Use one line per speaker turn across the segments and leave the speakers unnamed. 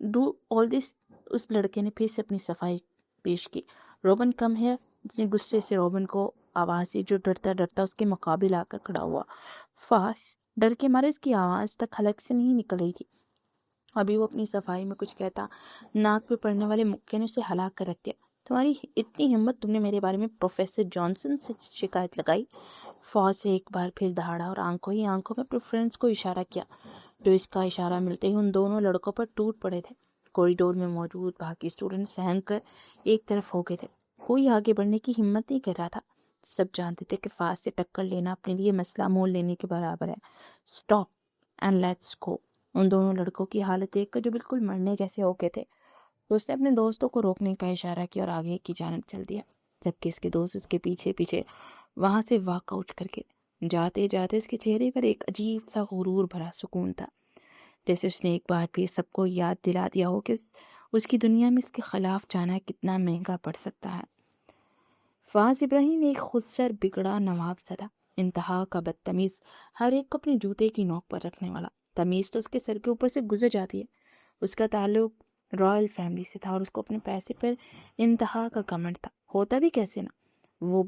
Do all دس. اس لڑکے نے پھر سے اپنی صفائی پیش کی. Reuben come here. اس نے غصے سے روبن کو آواز دی جو ڈرتا ڈرتا اس کے مقابل آ کر کھڑا ہوا. فاس ڈر کے مارے اس کی آواز تک حلق سے نہیں نکل رہی تھی. ابھی وہ اپنی صفائی میں کچھ کہتا، ناک پہ پڑنے والے مکے نے اسے ہلا کر رکھ دیا. تمہاری اتنی ہمت، تم نے میرے بارے میں پروفیسر جانسن سے شکایت لگائی؟ فوز سے ایک بار پھر دہاڑا اور آنکھوں ہی آنکھوں میں اپنے فرینڈس کو اشارہ کیا جو اس کا اشارہ ملتے ہی ان دونوں لڑکوں پر ٹوٹ پڑے تھے. کوریڈور میں موجود باقی اسٹوڈنٹ سہم کر ایک طرف ہو گئے تھے. کوئی آگے بڑھنے کی ہمت نہیں کر رہا تھا. سب جانتے تھے کہ فاز سے ٹکر لینا اپنے لیے مسئلہ مول لینے کے برابر ہے. Stop and let's go. ان دونوں لڑکوں کی حالت دیکھ کر جو بالکل مرنے جیسے ہو گئے تھے، اس نے اپنے دوستوں کو روکنے کا اشارہ کیا اور آگے کی جانب چل دیا، جبکہ اس کے دوست اس کے پیچھے پیچھے وہاں سے واک آؤٹ کر کے. جاتے جاتے اس کے چہرے پر ایک عجیب سا غرور بھرا سکون تھا، جیسے اس نے ایک بار پھر سب کو یاد دلا دیا ہو کہ اس کی دنیا میں اس کے خلاف جانا کتنا مہنگا پڑ سکتا ہے. فاز ابراہیم ایک خودسر بگڑا نواب زدہ، انتہا کا بدتمیز، ہر ایک کو اپنے جوتے کی نوک پر رکھنے والا. تمیز تو اس کے سر کے اوپر سے گزر جاتی ہے. اس کا تعلق رائل فیملی سے تھا اور اس کو اپنے پیسے پر انتہا کا گھمنڈ تھا. ہوتا بھی کیسے نہ، وہ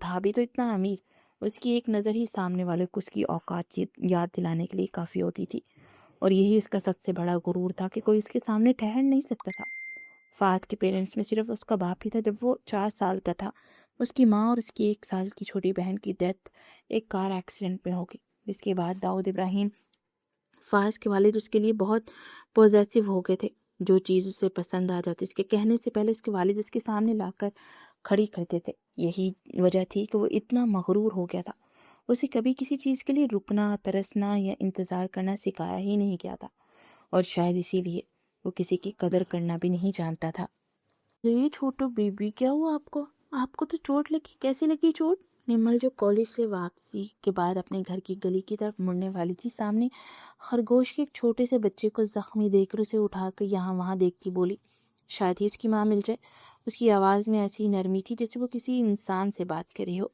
تھا بھی تو اتنا امیر. اس کی ایک نظر ہی سامنے والے کو اس کی اوقات یاد دلانے کے لیے کافی ہوتی تھی، اور یہی اس کا سب سے بڑا غرور تھا کہ کوئی اس کے سامنے ٹھہر نہیں سکتا تھا. فہد کے پیرنٹس میں صرف اس کا باپ ہی تھا. جب وہ 4 سال کا تھا، اس کی ماں اور اس کی 1 سال کی چھوٹی بہن کی ڈیتھ ایک کار ایکسیڈنٹ میں ہو گئی. اس کے بعد داؤد ابراہیم، فاز کے والد، اس کے لیے بہت پوزیسو ہو گئے تھے. جو چیز اسے پسند آ جاتی اس کے کہنے سے پہلے اس کے والد اس کے سامنے لا کر کھڑی کرتے تھے. یہی وجہ تھی کہ وہ اتنا مغرور ہو گیا تھا. اسے کبھی کسی چیز کے لیے رکنا، ترسنا یا انتظار کرنا سکھایا ہی نہیں گیا تھا، اور شاید اسی لیے وہ کسی کی قدر کرنا بھی نہیں جانتا تھا. یہ چھوٹو بیبی، کیا ہوا آپ کو؟ آپ کو تو چوٹ لگی. کیسے لگی چوٹ؟ نمل جو کالج سے واپسی کے بعد اپنے گھر کی گلی کی طرف مڑنے والی تھی، سامنے خرگوش کے ایک چھوٹے سے بچے کو زخمی دیکھ کر اسے اٹھا کر یہاں وہاں دیکھتی بولی، شاید ہی اس کی ماں مل جائے. اس کی آواز میں ایسی نرمی تھی جیسے وہ کسی انسان سے بات کر رہی ہو.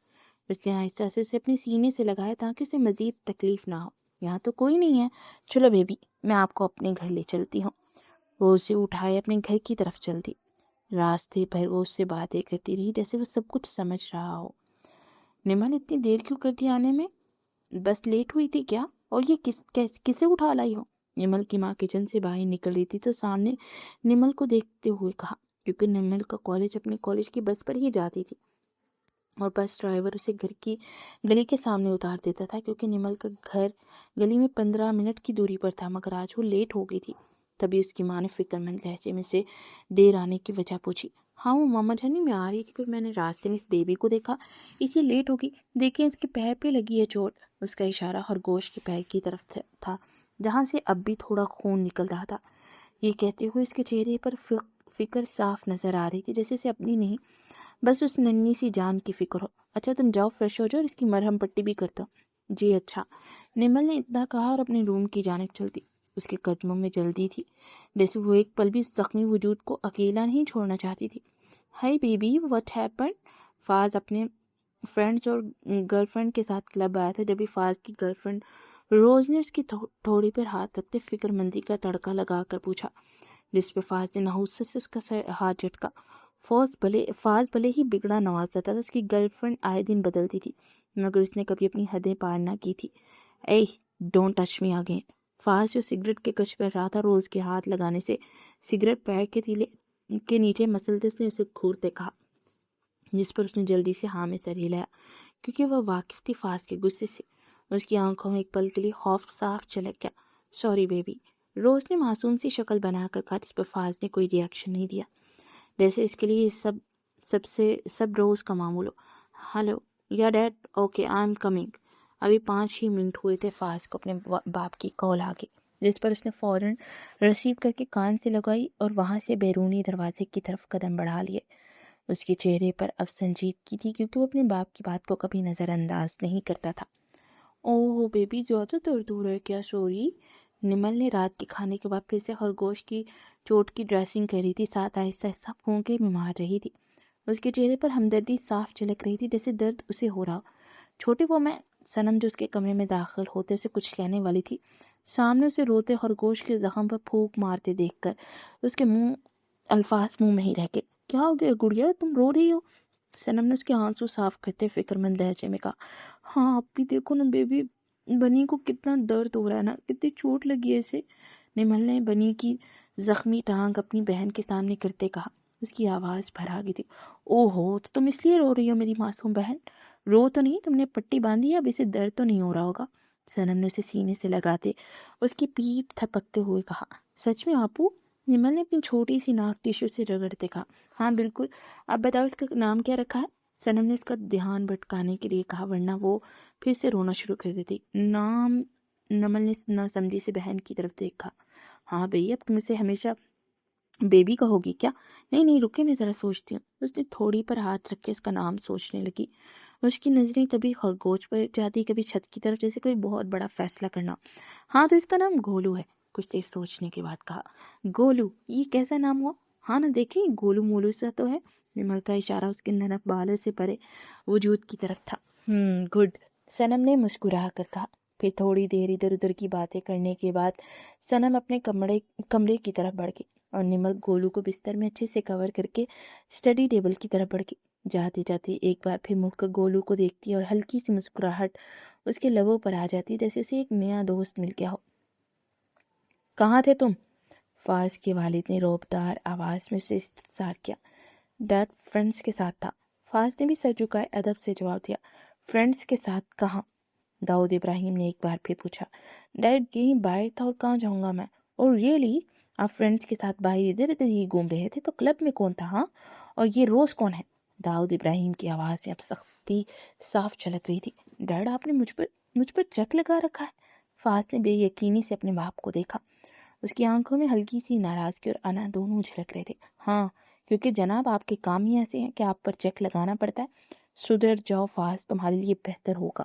اس نے آہستہ سے اسے اپنے سینے سے لگایا تاکہ اسے مزید تکلیف نہ ہو. یہاں تو کوئی نہیں ہے، چلو بیبی، میں آپ کو اپنے گھر لے چلتی ہوں. وہ اسے اٹھائے اپنے گھر کی طرف چل دی. راستے بھر وہ اس سے باتیں کرتی رہی جیسے وہ سب کچھ سمجھ رہا ہو. نمل، اتنی دیر کیوں کر دی آنے میں؟ بس لیٹ ہوئی تھی کیا؟ اور یہ کسے اٹھا لائی ہو؟ نمل کی ماں کچن سے باہر نکل رہی تھی تو سامنے نمل کو دیکھتے ہوئے کہا، کیونکہ نمل کا کالج اپنے کالج کی بس پر ہی جاتی تھی اور بس ڈرائیور اسے گھر کی گلی کے سامنے اتار دیتا تھا، کیونکہ نمل کا گھر گلی میں 15 منٹ کی دوری پر تھا. مگر آج وہ لیٹ ہو گئی تھی. تبھی اس کی ماں نے فکر مند لہجے میں سے دیر آنے کی وجہ پوچھی. ہاں وہ ماما جانی، میں آ رہی تھی، پھر میں نے راستے میں اس بیبی کو دیکھا، اس لیے لیٹ ہوگی. دیکھیں اس کے پیر پہ لگی ہے چوٹ. اس کا اشارہ خرگوش کے پیر کی طرف تھا، جہاں سے اب بھی تھوڑا خون نکل رہا تھا. یہ کہتے ہوئے اس کے چہرے پر فکر صاف نظر آ رہی تھی، جیسے اسے اپنی نہیں، بس اس ننھی سی جان کی فکر ہو. اچھا تم جاؤ، فریش ہو جاؤ اور اس کی مرہم پٹی بھی کرتا ہوں. جی اچھا. نمل نے اتنا کہا اور اپنے روم کی جانب چل دی. اس کے قدموں میں جلدی تھی، جیسے وہ ایک پل بھی اس زخمی وجود کو اکیلا نہیں چھوڑنا چاہتی تھی. High baby, what happen? فاز اپنے فرینڈس اور گرل فرینڈ کے ساتھ کلب آیا تھا. جبھی فاز کی گرل فرینڈ روز نے اس کی تھوڑی پر ہاتھ رکھتے فکر مندی کا تڑکا لگا کر پوچھا، جس پہ فاز نے نحوست سے اس کا ہاتھ جھٹکا. فاز بھلے ہی بگڑا نوازتا تھا، اس کی گرل فرینڈ آئے دن بدلتی تھی، مگر اس نے کبھی اپنی حدیں پار نہ کی تھی. اے ڈونٹ ٹچ می اگین. فاز جو سگریٹ کے کش پر رہا تھا، روز کے ہاتھ لگانے سے سگریٹ پیر کے تیلے کے نیچے مسلتے سے اسے گھورتے کہا، جس پر اس نے جلدی سے ہاں میں سر ہلایا، کیونکہ وہ واقف تھی فاز کے غصے سے. اس کی آنکھوں میں ایک پل کے لیے خوف صاف جھلک گیا. سوری بیبی، روز نے معصوم سی شکل بنا کر کہا، جس پر فاز نے کوئی ری ایکشن نہیں دیا، جیسے اس کے لیے سب روز کا معمول ہو. Hello yeah dad, okay I am coming. ابھی 5 ہی منٹ ہوئے تھے فاز کو اپنے باپ کی کال آ گئی، جس پر اس نے فوراً ریسیو کر کے کان سے لگائی اور وہاں سے بیرونی دروازے کی طرف قدم بڑھا لیے. اس کے چہرے پر اب سنجیدگی تھی، کیونکہ وہ اپنے باپ کی بات کو کبھی نظر انداز نہیں کرتا تھا. اوہ بیبی، زیادہ درد ہو رہا ہے کیا؟ سوری. نمل نے رات کے کھانے کے بعد پھر سے خرگوش کی چوٹ کی ڈریسنگ کر رہی تھی، ساتھ آہستہ آہستہ پھونکے بھی مار رہی تھی. اس کے چہرے پر ہمدردی صاف جھلک رہی تھی، جیسے درد اسے ہو رہا. چھوٹی وہ میں، صنم جو اس کے کمرے میں داخل ہوتے سے کچھ کہنے والی تھی، سامنے اسے روتے خرگوش کے زخم پر پھونک مارتے دیکھ کر اس کے الفاظ منہ میں ہی رہ گئے۔ کیا ہو گیا گڑیا، تم رو رہی ہو؟ صنم نے اس کے آنسو صاف کرتے فکر مند لہجے میں کہا، ہاں اپی دیکھو نا بیبی، بنی کو کتنا درد ہو رہا ہے نا، کتنی چوٹ لگی ہے اسے۔ نمل نے بنی کی زخمی ٹانگ اپنی بہن کے سامنے کرتے کہا، اس کی آواز بھر آ گئی تھی۔ او ہو، تو تم اس لیے رو رہی ہو میری معصوم بہن؟ رو تو نہیں، تم نے پٹی باندھی ہے، اب اسے درد تو نہیں ہو رہا ہوگا؟ صنم نے اسے سینے سے لگاتے اس کی پیٹھ تھپکتے ہوئے کہا، سچ میں آپو؟ نمل نے اپنی چھوٹی سی ناک ٹیشو سے رگڑتے کہا، ہاں بالکل، اب بتاؤ اس کا نام کیا رکھا ہے؟ صنم نے اس کا دھیان بھٹکانے کے لیے کہا، ورنہ وہ پھر سے رونا شروع کر دیتی۔ نام؟ نمل نے نہ سمجھی سے بہن کی طرف دیکھا۔ ہاں بھئی، اب تم اسے ہمیشہ بیبی کہو گی کیا؟ نہیں نہیں، رکے، میں ذرا سوچتی ہوں۔ اس نے تھوڑی پر ہاتھ رکھ کے اس کا نام سوچنے لگی۔ اس کی نظریں کبھی خرگوش پر جاتی، کبھی چھت کی طرف، جیسے کوئی بہت بڑا فیصلہ کرنا۔ ہاں تو اس کا نام گولو ہے، کچھ دیر سوچنے کے بعد کہا۔ گولو؟ یہ کیسا نام ہوا؟ ہاں نا، دیکھیں گولو مولو سا تو ہے۔ نمل کا اشارہ اس کے نرم بالوں سے پرے وجود کی طرف تھا۔ گڈ، صنم نے مسکرا کر کہا۔ پھر تھوڑی دیر ادھر ادھر کی باتیں کرنے کے بعد صنم اپنے کمرے کی طرف بڑھ گئی اور نمل گولو کو بستر میں اچھے سے کور کر کے اسٹڈی ٹیبل کی طرف بڑھ گئی۔ جاتے جاتے ایک بار پھر مڑ کر گولو کو دیکھتی اور ہلکی سی مسکراہٹ اس کے لبوں پر آ جاتی، جیسے اسے ایک نیا دوست مل گیا ہو۔ کہاں تھے تم؟ فاز کے والد نے روبدار آواز میں اسے استفسار کیا۔ ڈیڈ فرینڈس کے ساتھ تھا۔ فاز نے بھی سر جھکائے ادب سے جواب دیا۔ فرینڈس کے ساتھ کہاں؟ داؤد ابراہیم نے ایک بار پھر پوچھا۔ ڈیڈ یہیں باہر تھا، اور کہاں جاؤں گا میں؟ اور ریئلی آپ فرینڈس کے ساتھ باہر ادھر ادھر ہی گھوم رہے تھے، تو کلب میں کون تھا؟ ہاں، اور یہ روز کون ہے؟ داؤد ابراہیم کی آواز میں اب سختی صاف جھلک رہی تھی۔ ڈیڈ آپ نے مجھ پر چیک لگا رکھا ہے؟ فاز نے بے یقینی سے اپنے باپ کو دیکھا۔ اس کی آنکھوں میں ہلکی سی ناراضگی اور انا دونوں جھلک رہے تھے۔ ہاں، کیونکہ جناب آپ کے کام ہی ایسے ہیں کہ آپ پر چیک لگانا پڑتا ہے۔ سدھر جاؤ فاز، تمہارے لیے بہتر ہوگا۔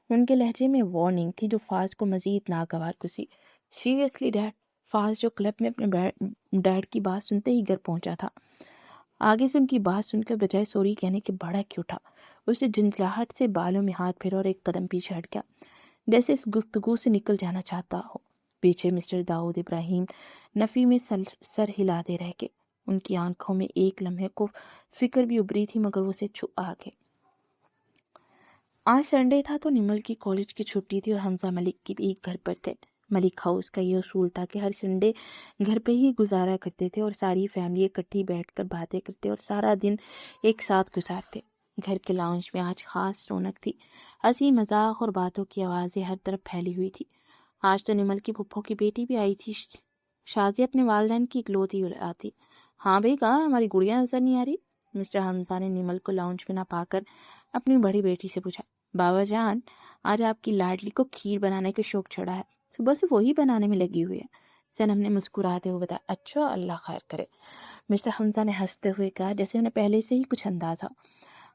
ان کے لہجے میں وارننگ تھی جو فاز کو مزید ناگوار گزری۔ Seriously dad? فاز جو کلب میں اپنے ڈیڈ کی بات سنتے ہی گھر پہنچا تھا، آگے سے ان کی بات سن کر بجائے سوری کہنے کے بھڑک اٹھا۔ اس نے جھنجھلاہٹ سے بالوں میں ہاتھ پھیرا اور ایک قدم پیچھے ہٹ گیا، جیسے اس گفتگو سے نکل جانا چاہتا ہو۔ پیچھے مسٹر داؤد ابراہیم نفی میں سر ہلاتے رہ گئے۔ ان کی آنکھوں میں ایک لمحے کو فکر بھی ابری تھی، مگر وہ اسے چھپ آ گئے۔ آج سنڈے تھا تو نمل کی کالج کی چھٹی تھی اور حمزہ ملک کی بھی گھر پر تھے۔ ملک ہاؤس کا یہ اصول تھا کہ ہر سنڈے گھر پہ ہی گزارا کرتے تھے اور ساری فیملی اکٹھی بیٹھ کر باتیں کرتے اور سارا دن ایک ساتھ گزارتے۔ گھر کے لاؤنج میں آج خاص رونق تھی، ہنسی مذاق اور باتوں کی آوازیں ہر طرف پھیلی ہوئی تھی۔ آج تو نمل کی پھپھو کی بیٹی بھی آئی تھی، شازیہ اپنے والدین کی اکلوتی اولاد۔ ہاں بھائی، کہا ہماری گڑیا نظر نہیں آ رہی؟ مسٹر حمزہ نے نمل کو لاؤنج میں نہ پا کر اپنی بڑی بیٹی سے پوچھا۔ بابا جان، آج آپ کی لاڈلی کو کھیر بنانے کا شوق چڑھا ہے، صبح سے وہی بنانے میں لگی ہوئی ہے۔ صنم نے مسکراتے ہوئے بتایا۔ اچھا، اللہ خیر کرے، مسٹر حمزہ نے ہنستے ہوئے کہا، جیسے انہیں پہلے سے ہی کچھ اندازہ۔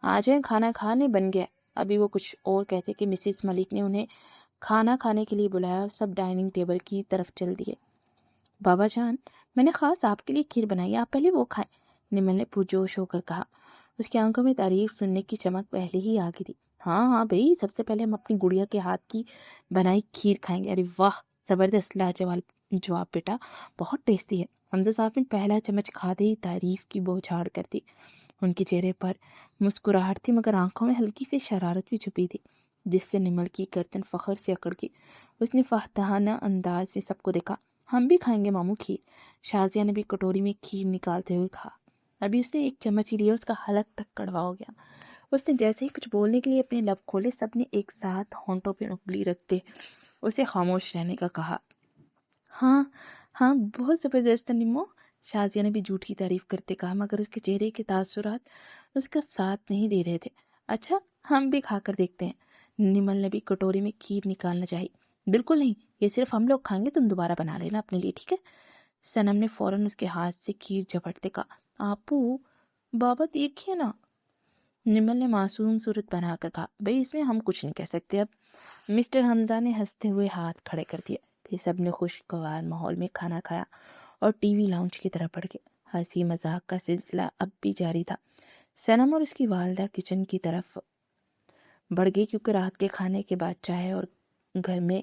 آج کھانا کھانے بن گیا۔ ابھی وہ کچھ اور کہتے کہ مسز ملک نے انہیں کھانا کھانے کے لیے بلایا، سب ڈائننگ ٹیبل کی طرف چل دیے۔ بابا جان، میں نے خاص آپ کے لیے کھیر بنائی ہے، آپ پہلے وہ کھائیں، نمل نے پرجوش ہو کر کہا۔ اس کی آنکھوں میں تعریف سننے کی چمک پہلے ہی آ گئی تھی۔ ہاں ہاں بھائی، سب سے پہلے ہم اپنی گڑیا کے ہاتھ کی بنائی کھیر کھائیں گے۔ ارے واہ، زبردست، لاجواب جواب بیٹا، بہت ٹیسٹی ہے۔ حمزہ صاحب نے پہلا چمچ کھاتے ہی تعریف کی بوچھاڑ کر دی۔ ان کے چہرے پر مسکراہٹ تھی، مگر آنکھوں میں ہلکی سی شرارت بھی چھپی تھی، جس سے نمل کی گردن فخر سے اکڑ گئی۔ اس نے فاتحانہ انداز میں سب کو دیکھا۔ ہم بھی کھائیں گے ماموں کھیر۔ شازیہ نے بھی کٹوری میں کھیر نکالتے ہوئے کہا۔ ابھی اس نے ایک چمچ ہی لیا، اس کا حلق تک کڑوا ہو گیا۔ اس نے جیسے ہی کچھ بولنے کے لیے اپنے لب کھولے، سب نے ایک ساتھ ہونٹوں پہ انگلی رکھتے اسے خاموش رہنے کا کہا۔ ہاں ہاں، بہت زبردست ہے نمو، شازیہ نے بھی جھوٹی تعریف کرتے کہا، مگر اس کے چہرے کے تاثرات اس کا ساتھ نہیں دے رہے تھے۔ اچھا، ہم بھی کھا کر دیکھتے ہیں۔ نمل نے بھی کٹوری میں کھیر نکالنا چاہی۔ بالکل نہیں، یہ صرف ہم لوگ کھائیں گے، تم دوبارہ بنا لینا اپنے لیے، ٹھیک ہے؟ صنم نے فوراً اس کے ہاتھ سے کھیر جھپٹتے کہا۔ آپو، بابا دیکھیے نا۔ نمل نے معصوم صورت بنا کر کہا۔ بھئی، اس میں ہم کچھ نہیں کہہ سکتے اب۔ مسٹر حمزہ نے ہنستے ہوئے ہاتھ کھڑے کر دیا۔ پھر سب نے خوشگوار ماحول میں کھانا کھایا اور ٹی وی لاؤنج کی طرف بڑھ گئے۔ ہنسی مذاق کا سلسلہ اب بھی جاری تھا۔ صنم اور اس کی والدہ کچن کی طرف بڑھ گئی، کیونکہ رات کے کھانے کے بعد چائے اور گھر میں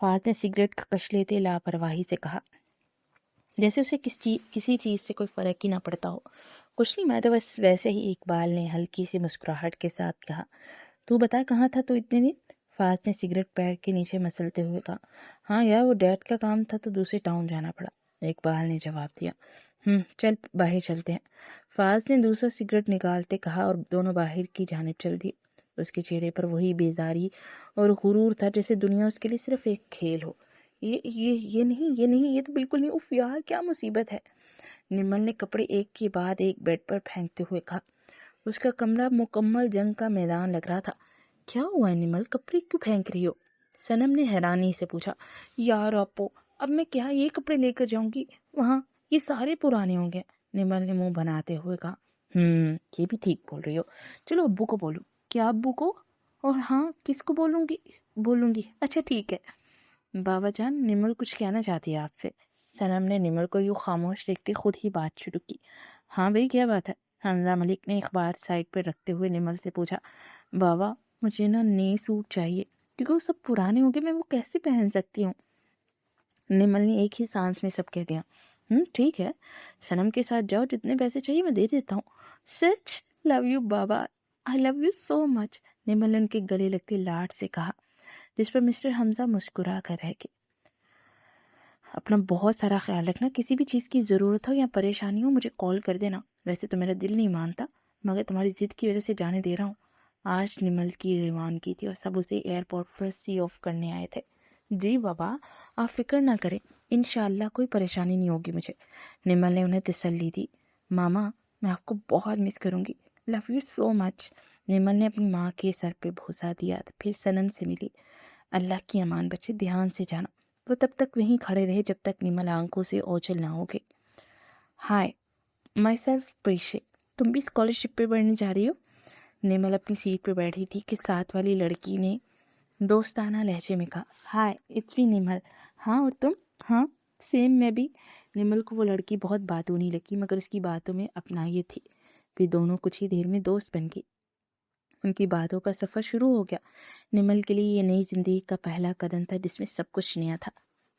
فہد نے سگریٹ کش لیتے لاپرواہی سے کہا، جیسے اسے کسی چیز سے کوئی فرق ہی نہ پڑتا ہو۔ کچھ نہیں، میں تو بس ویسے ہی۔ اقبال نے ہلکی سی مسکراہٹ کے ساتھ کہا۔ تو بتا کہاں تھا تو اتنے دن؟ فہد نے سگریٹ پیر کے نیچے مسلتے ہوئے کہا۔ ہاں یار، وہ ڈیڈ کا کام تھا تو دوسرے ٹاؤن جانا پڑا، اقبال نے جواب دیا۔ چل باہر چلتے ہیں، فاز نے دوسرا سگریٹ نکالتے کہا، اور دونوں باہر کی جانب چل دیے۔ اس کے چہرے پر وہی بیزاری اور غرور تھا جیسے دنیا اس کے لیے صرف ایک کھیل ہو۔ یہ تو بالکل نہیں۔ اف یار، کیا مصیبت ہے؟ نمل نے کپڑے ایک کے بعد ایک بیڈ پر پھینکتے ہوئے کہا۔ اس کا کمرہ مکمل جنگ کا میدان لگ رہا تھا۔ کیا ہوا ہے نمل، کپڑے کیوں پھینک رہی ہو؟ صنم نے حیرانی سے پوچھا۔ یار اپو، اب میں کیا یہ کپڑے لے کر جاؤں گی وہاں؟ یہ سارے پرانے ہوں گے، نمل نے منہ بناتے ہوئے کہا۔ یہ بھی ٹھیک بول رہی ہو، چلو ابو کو بولو۔ کیا ابو کو؟ اور ہاں، کس کو بولوں گی؟ اچھا ٹھیک ہے۔ بابا جان، نمل کچھ کہنا چاہتی ہے آپ سے۔ صنم نے نمل کو یوں خاموش دیکھتے خود ہی بات شروع کی۔ ہاں بھائی، کیا بات ہے؟ حمزہ ملک نے اخبار سائڈ پر رکھتے ہوئے نمل سے پوچھا۔ بابا، مجھے نئے سوٹ چاہیے، کیونکہ وہ سب پرانے ہو گئے، میں وہ کیسے پہن سکتی ہوں؟ نمل نے ایک ہی سانس میں سب کہہ دیا۔ ٹھیک ہے، صنم کے ساتھ جاؤ، جتنے پیسے چاہیے میں دے دیتا ہوں۔ سچ؟ لو یو بابا، آئی لو یو سو مچ، نمل نے ان کے گلے لگتے لاڈ سے کہا، جس پر مسٹر حمزہ مسکرا کر رہ گئے۔ اپنا بہت سارا خیال رکھنا، کسی بھی چیز کی ضرورت ہو یا پریشانی ہو مجھے کال کر دینا۔ ویسے تو میرا دل نہیں مانتا، مگر تمہاری ضد کی وجہ سے جانے دے رہا ہوں۔ آج نمل کی روانگی تھی اور سب اسے ایئرپورٹ پر سی آف کرنے آئے تھے۔ جی بابا، آپ فکر نہ کریں، انشاءاللہ کوئی پریشانی نہیں ہوگی مجھے، نمل نے انہیں تسلی دی۔ ماما، میں آپ کو بہت مس کروں گی، لو یو سو مچ، نمل نے اپنی ماں کے سر پہ بوسہ دیا، پھر صنم سے ملی۔ اللہ کی امان بچے، دھیان سے جانا۔ وہ تب تک وہیں کھڑے رہے جب تک نمل آنکھوں سے اوجھل نہ ہو گئے۔ ہائے، مائی سیلف پریشے، تم بھی اسکالرشپ پہ پڑھنے جا رہی ہو؟ نمل اپنی سیٹ پہ بیٹھی تھی کہ ساتھ والی لڑکی نے دوستانہ لہجے میں کہا۔ ہائے، اٹس می نمل۔ ہاں، اور تم؟ ہاں سیم، میں بھی۔ نمل کو وہ لڑکی بہت باتونی لگی، مگر اس کی باتوں میں اپنائیت تھی۔ پھر دونوں کچھ ہی دیر میں دوست بن گئی۔ ان کی باتوں کا سفر شروع ہو گیا۔ نمل کے لیے یہ نئی زندگی کا پہلا قدم تھا جس میں سب کچھ نیا تھا،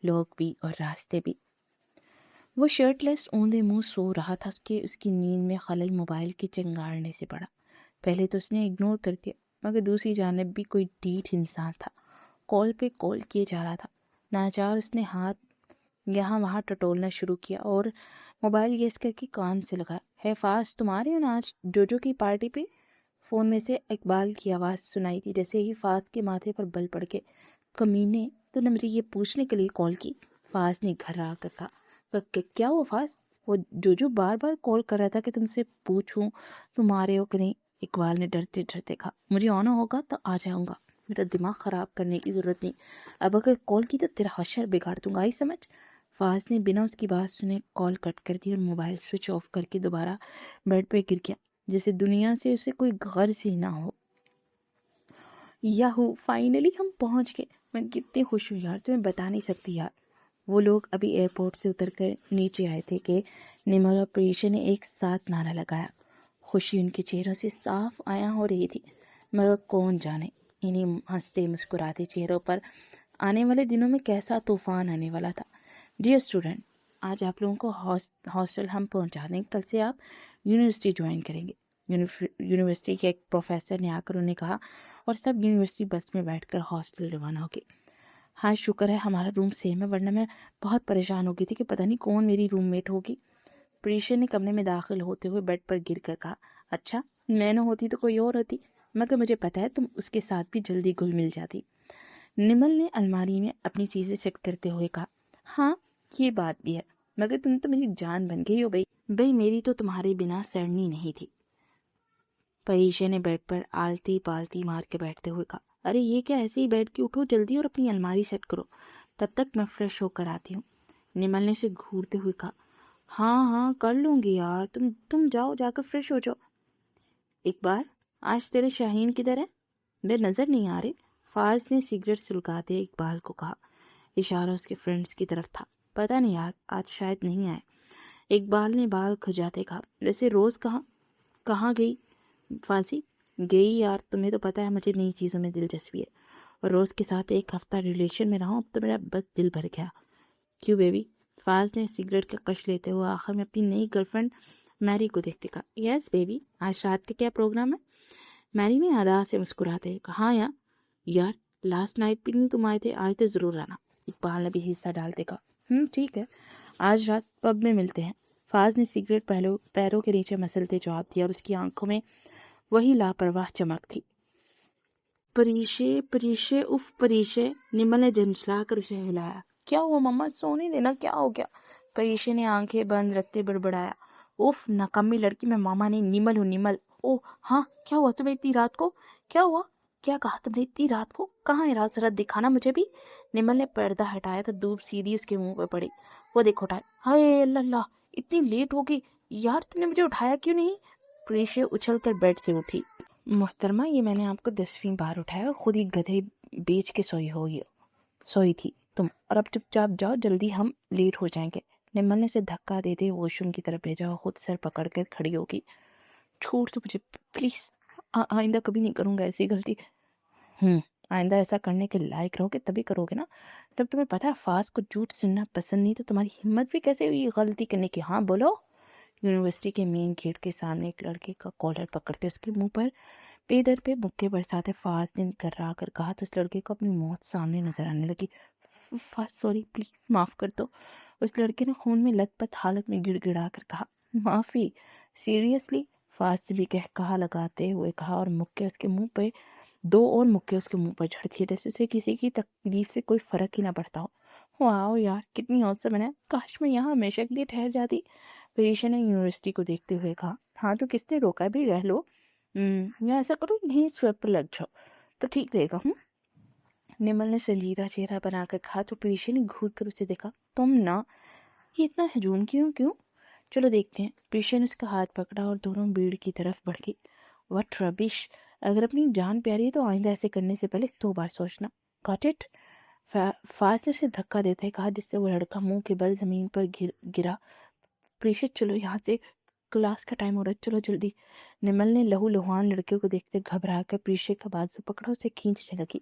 لوگ بھی اور راستے بھی۔ وہ شرٹ لیس اوندے منہ سو رہا تھا کہ اس کی نیند میں خلل موبائل کے چنگاڑنے سے پڑا۔ پہلے تو اس نے اگنور کر دیا، مگر دوسری جانب بھی کوئی ڈھیٹ انسان تھا، کال پہ کال کیے جا رہا تھا۔ ناچار اس نے ہاتھ یہاں وہاں ٹٹولنا شروع کیا اور موبائل گیس کر کے کان سے لگا۔ ہے فاز، تمہارے یہاں آج جوجو کی پارٹی پہ؟ فون میں سے اقبال کی آواز سنائی تھی۔ جیسے ہی فاز کے ماتھے پر بل پڑ کے، کمینے، تو نے مجھے یہ پوچھنے کے لیے کال کی؟ فاز نے گھر آ کر کہا۔ کیا ہوا فاز؟ وہ جوجو بار بار کال کر رہا تھا کہ تم سے پوچھوں تم آ رہے ہو کہ نہیں، اقبال نے ڈرتے ڈرتے کہا۔ مجھے آنا ہوگا تو آ جاؤں گا، میرا دماغ خراب کرنے کی ضرورت نہیں، اب اگر کال کی تو تیرا حشر بگاڑ دوں گا، آئی سمجھ؟ فاز نے بنا اس کی بات سنے کال کٹ کر دی اور موبائل سوئچ آف کر کے دوبارہ بیڈ پہ گر گیا، جیسے دنیا سے اسے کوئی غرض ہی نہ ہو۔ یاہو، فائنلی ہم پہنچ گئے، میں کتنی خوش ہوں یار، تمہیں بتا نہیں سکتی یار۔ وہ لوگ ابھی ایئرپورٹ سے اتر کر نیچے آئے تھے کہ نمل اور پریشا نے ایک ساتھ نعرہ لگایا۔ خوشی ان کے چہروں سے صاف عیاں ہو رہی تھی، مگر کون جانے انہیں ہنستے مسکراتے چہروں پر آنے والے دنوں میں کیسا طوفان آنے والا تھا۔ ڈیئر اسٹوڈنٹ، آج آپ لوگوں کو ہاسٹل ہم پہنچا دیں گے، کل سے آپ یونیورسٹی جوائن کریں گے، یونیورسٹی کے ایک پروفیسر نے آ کر انہیں کہا، اور سب یونیورسٹی بس میں بیٹھ کر ہاسٹل روانہ ہو گئے۔ ہاں شکر ہے ہمارا روم سیم ہے، ورنہ میں بہت پریشان ہو گئی تھی کہ پتہ نہیں کون میری روم میٹ ہوگی۔ پریشا نے کمرے میں داخل ہوتے ہوئے بیڈ پر گر کر کہا۔ اچھا، میں نہ ہوتی تو کوئی اور ہوتی، مگر مجھے پتہ ہے تم اس کے ساتھ بھی جلدی گھل مل جاتی۔ نمل نے الماری میں اپنی چیزیں چیک کرتے ہوئے کہا۔ ہاں یہ بات بھی ہے، مگر تم تو میری جان بن گئی ہو بھئی میری تو تمہارے بنا سرنی نہیں تھی۔ پریشا نے بیڈ پر آلتی پالتی مار کے بیٹھتے ہوئے کہا۔ ارے یہ کیا، ایسے ہی بیٹھ کے اٹھو جلدی اور اپنی الماری سیٹ کرو، تب تک میں فریش ہو کر آتی ہوں، نمل نے اسے گھورتے ہوئے کہا۔ ہاں کر لوں گی یار، تم جاؤ، جا کر فریش ہو جاؤ۔ اقبال، آج تیرے شاہین کدھر ہے؟ میرے نظر نہیں آ رہے، فاز نے سگریٹ سلگاتے اقبال کو کہا، اشارہ اس کے فرینڈس کی طرف تھا۔ پتہ نہیں یار، آج شاید نہیں آئے، اقبال نے بال کھجاتے کہا۔ ویسے روز کہاں گئی؟ فارسی گئی یار، تمہیں تو پتہ ہے مجھے نئی چیزوں میں دلچسپی ہے، اور روز کے ساتھ ایک ہفتہ ریلیشن میں رہا ہوں، اب تو میرا بس دل بھر گیا۔ کیوں بیبی؟ فاز نے سگریٹ کا کش لیتے ہوئے آخر میں اپنی نئی گرل فرینڈ میری کو دیکھتے کہا، یس بیبی، آج رات کا کیا پروگرام ہے؟ میری نے ادا سے مسکراتے ہوئے کہا، ہاں یار لاسٹ نائٹ بھی نہیں تم آئے تھے، آئے تو ضرور آنا۔ اقبال نے بھی حصہ ڈالتے کہا، ٹھیک ہے، آج رات پب میں ملتے ہیں۔ فاز نے سگریٹ پیروں کے نیچے مسلتے جواب دیا اور اس کی آنکھوں میں وہی لاپرواہ چمک تھی۔ پریشے اف پریشے، نمل نے جھنجھلا کر اسے ہلایا۔ کیا ہوا مما، سونے دینا، کیا ہو گیا؟ پریشے نے آنکھیں بند رکھتے بڑبڑایا، اف ناکامی لڑکی، میں ماما نہیں، نمل ہوں، نمل۔ او ہاں، کیا ہوا تمہیں اتنی رات کو؟ کیا ہوا؟ کیا کہا تم نے اتنی رات کو؟ کہاں ہے رات؟ ذرا دکھانا مجھے بھی۔ نمل نے پردہ ہٹایا تو دھوپ سیدھی اس کے منہ پہ پڑی۔ وہ دیکھ اٹھائے، ہائے اللہ اللہ، اتنی لیٹ ہو گئی یار، تم نے مجھے اٹھایا کیوں نہیں؟ پریشے اچھل کر بیڈ سے اٹھی۔ محترمہ، یہ میں نے آپ کو 10ویں بار اٹھایا، خود ہی گدھے بیچ کے سوئی تھی تم، اور اب چپ چاپ جاؤ، جلدی ہم لیٹ ہو جائیں گے۔ نمل نے اسے دھکا دیتے واش روم کی طرف بھیجا اور خود سر پکڑ کر کھڑی ہوگی۔ چھوڑ دو مجھے پلیز، آئندہ کبھی نہیں کروں گا ایسی غلطی۔ آئندہ ایسا کرنے کے لائق رہو گے تبھی کرو گے نا۔ جب تمہیں پتا ہے فاز کو جھوٹ سننا پسند نہیں تو تمہاری ہمت بھی کیسے ہوئی غلطی کرنے کی؟ ہاں بولو۔ یونیورسٹی کے مین گیٹ کے سامنے ایک لڑکے کا کالر پکڑتے اس کے منہ پر بے در پہ مکے برساتے فاز نے کرا کر کہا تو اس لڑکے کو اپنی موت سامنے نظر آنے لگی۔ فاز سوری، پلیز معاف کر دو۔ اس لڑکے نے خون میں لت پت حالت میں گڑ گڑا کر کہا، معافی؟ سیریسلی؟ فاز نے بھی کہا لگاتے ہوئے کہا، اور مکے اس کے منہ پہ دو اور مکے اس کے منہ پر جھڑ دیے جیسے اسے کسی کی تکلیف سے کوئی فرق ہی نہ پڑتا ہو۔ واو یار، کتنی اوسم ہے، کاش میں یہاں ہمیشہ کے لیے ٹھہر جاتی۔ پریشا نے یونیورسٹی کو دیکھتے ہوئے کہا، ہاں تو کس نے روکا؟ بھی رہ لو، یا ایسا کرو یہیں سویپ پر لگ جاؤ تو ٹھیک رہے گا۔ نمل نے سنجیدہ چہرہ بنا کر کہا تو پریشا نے گھور کر اسے دیکھا، تم نا یہ اتنا ہجوم کیوں؟ چلو دیکھتے ہیں۔ پریشا نے اس کا ہاتھ پکڑا اور دونوں بھیڑ کی طرف بڑھ گئی۔ وٹ ربش، اگر اپنی جان پیاری ہے تو آئندہ ایسے کرنے سے پہلے 2 بار سوچنا، گاٹ اٹ؟ فاز نے اسے دھکا دیتے کہا جس سے وہ لڑکا منہ کے بل زمین پر گرا۔ پریشا چلو یہاں سے، کلاس کا ٹائم ہو رہا ہے، چلو جلدی۔ نمل نے لہو لہوان لڑکے کو دیکھتے گھبرا کر پریشا کا بازو پکڑا، اسے کھینچنے لگی۔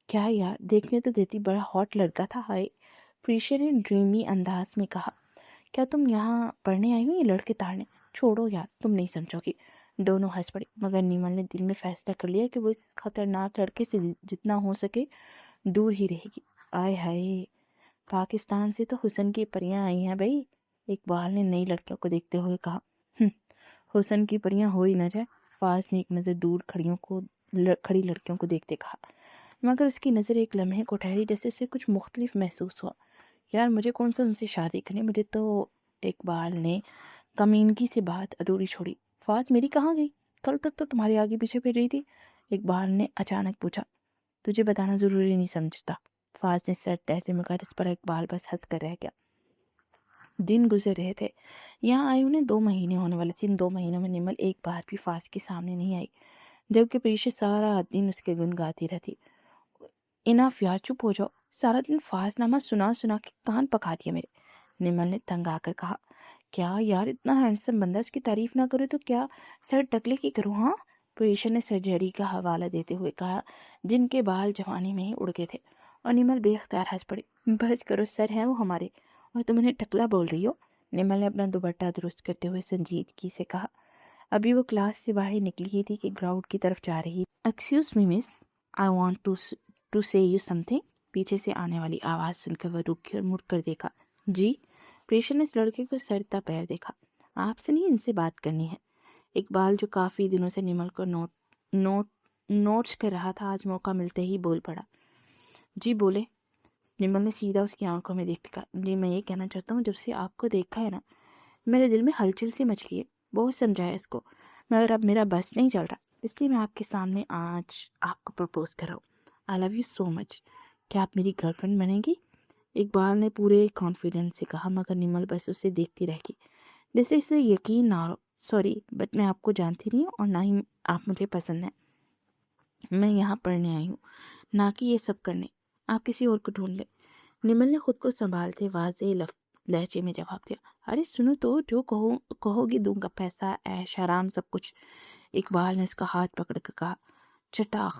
کیا یار، دیکھنے تو دیتی، بڑا ہاٹ لڑکا تھا، ہائے۔ پریشا نے ڈریمی انداز میں کہا، کیا تم یہاں پڑھنے آئی ہو یا لڑکے تاڑنے؟ چھوڑو یار، تم نہیں سمجھو گی۔ دونوں ہنس پڑے، مگر نیمل نے دل میں فیصلہ کر لیا کہ وہ اس خطرناک لڑکے سے جتنا ہو سکے دور ہی رہے گی۔ آئے ہائے، پاکستان سے تو حسن کی پریاں آئی ہیں بھائی، اقبال نے نئی لڑکیوں کو دیکھتے ہوئے کہا۔ حسن کی پریاں ہو ہی نہ جائے، فاز نے ایک نظر دور کھڑی لڑکیوں کو دیکھتے کہا، مگر اس کی نظر ایک لمحے کو ٹھہری جیسے اسے کچھ مختلف محسوس ہوا۔ یار مجھے کون سا ان سے شادی کرنی، مجھے تو، اقبال نے کمینگی سے بات ادھوری چھوڑی۔ فاز میری کہاں گئی؟ کل تک تو تمہارے آگے پیچھے پھر رہی تھی۔ اقبال نے اچانک پوچھا، تجھے بتانا ضروری نہیں سمجھتا؟ فاز نے سر تہتے میں کہا، جس پر اقبال بس ہنس کر رہ گیا۔ دن گزر رہے تھے، یہاں آئے انہیں 2 مہینے ہونے والے تھے۔ ان 2 مہینوں میں نمل ایک بار بھی فاز کے سامنے نہیں آئی، جبکہ پیچھے سارا دن اس کے گن گاتی رہتی۔ اناف یار، چپ ہو جاؤ، سارا دن فاز نامہ سنا کے کان پکا دیا میرے۔ نمل نے تنگ آ کر کہا، کیا یار، اتنا ہینڈسم بندہ، اس کی تعریف نہ کرو تو کیا سر ٹکلے کی کروں؟ ہاں، پریشا نے سرجری کا حوالہ دیتے ہوئے کہا، جن کے بال جوانی میں ہی اڑ گئے تھے، اور نمل بے اختیار ہنس پڑی۔ بس کرو، سر ہیں وہ ہمارے، اور تم انہیں ٹکلا بول رہی ہو؟ نمل نے اپنا دوپٹہ درست کرتے ہوئے سنجیدگی سے کہا۔ ابھی وہ کلاس سے باہر نکلی ہی تھی کہ گراؤنڈ کی طرف جا رہی۔ Excuse me miss, I want to say you سم تھنگ۔ پیچھے سے آنے والی آواز سن کر وہ رکی اور مڑ کر دیکھا۔ جی؟ پریشا نے اس لڑکے کو سرتا پیر دیکھا۔ آپ سے نہیں، ان سے بات کرنی ہے۔ اقبال جو کافی دنوں سے نمل کو نوٹس کر رہا تھا، آج موقع ملتے ہی بول پڑا۔ جی بولے۔ نمل نے سیدھا اس کی آنکھوں میں دیکھ کہا، جی میں یہ کہنا چاہتا ہوں، جب سے آپ کو دیکھا ہے نا، میرے دل میں ہلچل سی مچ گئی ہے۔ بہت سمجھایا اس کو، مگر اب میرا بس نہیں چل رہا، اس لیے میں آپ کے سامنے آج آپ کو پرپوز کر رہا ہوں۔ آئی لو یو سو مچ، کیا آپ میری گرل فرینڈ بنیں گی؟ اقبال نے پورے کانفیڈنس سے کہا، مگر نمل بس اسے دیکھتی رہ گئی، جیسے اسے یقین نہ ہو۔ سوری بٹ میں آپ کو جانتی نہیں ہوں، اور نہ ہی آپ مجھے پسند ہیں۔ میں یہاں پڑھنے آئی ہوں، نہ کہ یہ سب کرنے، آپ کسی اور کو ڈھونڈ لیں۔ نمل نے خود کو سنبھالتے واضح لہجے میں جواب دیا، ارے سنو تو، جو کہو گی دوں گا، پیسہ، عیش آرام، سب کچھ۔ اقبال نے اس کا ہاتھ پکڑ کر کہا، چٹاخ